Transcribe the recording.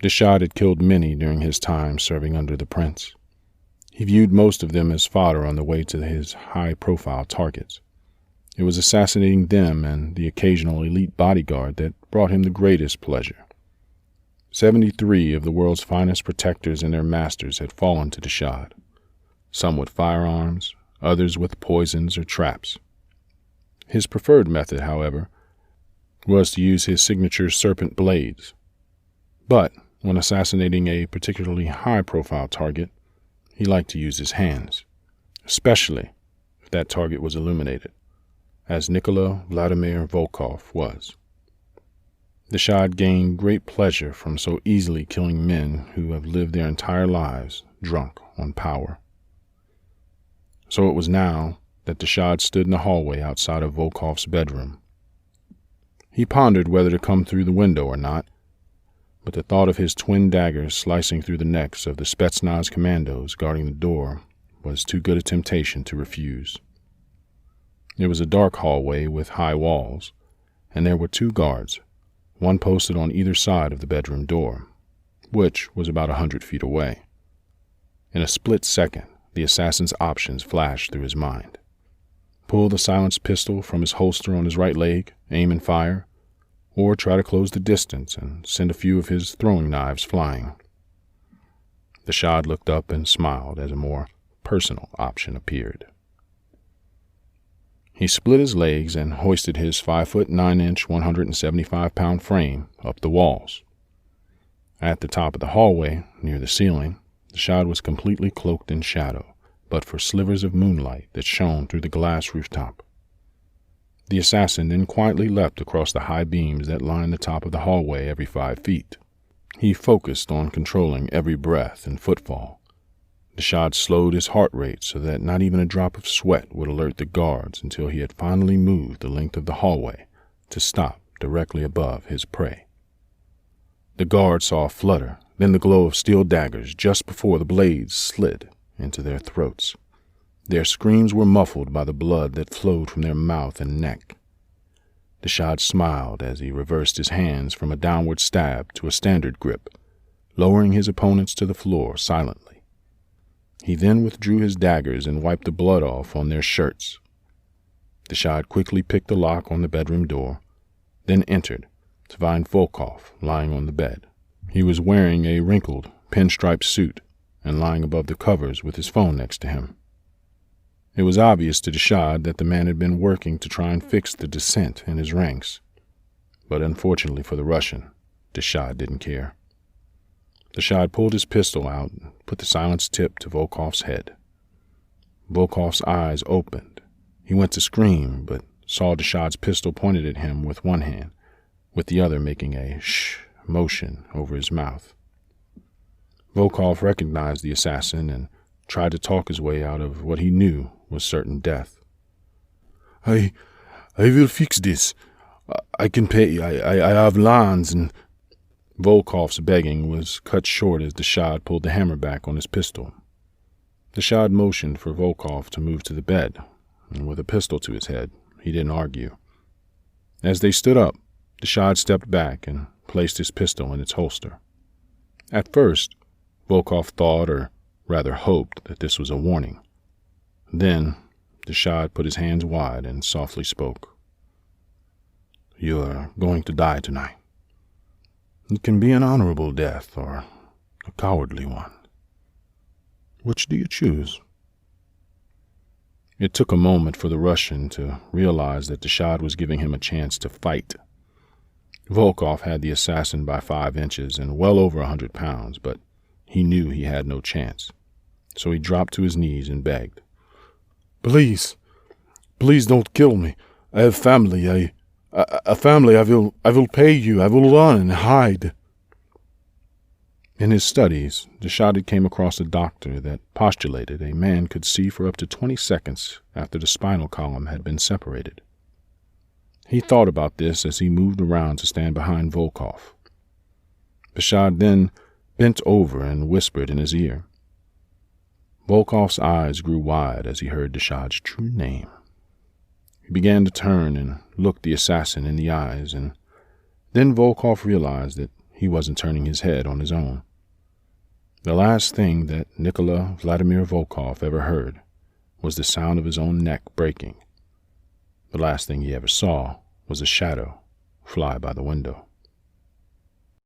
Deshad had killed many during his time serving under the prince. He viewed most of them as fodder on the way to his high-profile targets. It was assassinating them and the occasional elite bodyguard that brought him the greatest pleasure. 73 of the world's finest protectors and their masters had fallen to Deshad, some with firearms, others with poisons or traps. His preferred method, however, was to use his signature serpent blades. But when assassinating a particularly high-profile target, he liked to use his hands, especially if that target was illuminated, as Nikolai Vladimir Volkov was. Deshad gained great pleasure from so easily killing men who have lived their entire lives drunk on power. So it was now that Deshad stood in the hallway outside of Volkov's bedroom. He pondered whether to come through the window or not, but the thought of his twin daggers slicing through the necks of the Spetsnaz commandos guarding the door was too good a temptation to refuse. It was a dark hallway with high walls, and there were 2 guards, one posted on either side of the bedroom door, which was about 100 feet away. In a split second, the assassin's options flashed through his mind. Pull the silenced pistol from his holster on his right leg, aim and fire, or try to close the distance and send a few of his throwing knives flying. Deshad looked up and smiled as a more personal option appeared. He split his legs and hoisted his 5'9" 175-pound frame up the walls. At the top of the hallway, near the ceiling, Deshad was completely cloaked in shadow, but for slivers of moonlight that shone through the glass rooftop. The assassin then quietly leapt across the high beams that lined the top of the hallway every 5 feet. He focused on controlling every breath and footfall. Deshad slowed his heart rate so that not even a drop of sweat would alert the guards until he had finally moved the length of the hallway to stop directly above his prey. The guards saw a flutter, then the glow of steel daggers just before the blades slid into their throats. Their screams were muffled by the blood that flowed from their mouth and neck. Deshad smiled as he reversed his hands from a downward stab to a standard grip, lowering his opponents to the floor silently. He then withdrew his daggers and wiped the blood off on their shirts. Deshad quickly picked the lock on the bedroom door, then entered to find Volkov lying on the bed. He was wearing a wrinkled, pinstriped suit and lying above the covers with his phone next to him. It was obvious to Deshad that the man had been working to try and fix the dissent in his ranks. But unfortunately for the Russian, Deshad didn't care. Deshad pulled his pistol out and put the silenced tip to Volkov's head. Volkov's eyes opened. He went to scream, but saw Deshad's pistol pointed at him with one hand, with the other making a shh motion over his mouth. Volkov recognized the assassin and tried to talk his way out of what he knew was certain death. I will fix this. I can pay. I have lands and... Volkov's begging was cut short as Deshad pulled the hammer back on his pistol. Deshad motioned for Volkov to move to the bed, and with a pistol to his head, he didn't argue. As they stood up, Deshad stepped back and placed his pistol in its holster. At first, Volkov thought, or rather hoped, that this was a warning. Then, Deshad put his hands wide and softly spoke. "You are going to die tonight. It can be an honorable death or a cowardly one. Which do you choose?" It took a moment for the Russian to realize that Deshad was giving him a chance to fight. Volkov had the assassin by 5 inches and well over 100 pounds, but he knew he had no chance. So he dropped to his knees and begged. Please don't kill me. I have family. A family. I will pay you. I will run and hide." In his studies, Deshad came across a doctor that postulated a man could see for up to 20 seconds after the spinal column had been separated. He thought about this as he moved around to stand behind Volkov. Deshad then bent over and whispered in his ear. Volkov's eyes grew wide as he heard Deshad's true name. He began to turn and look the assassin in the eyes, and then Volkov realized that he wasn't turning his head on his own. The last thing that Nikolai Vladimir Volkov ever heard was the sound of his own neck breaking. The last thing he ever saw was a shadow fly by the window.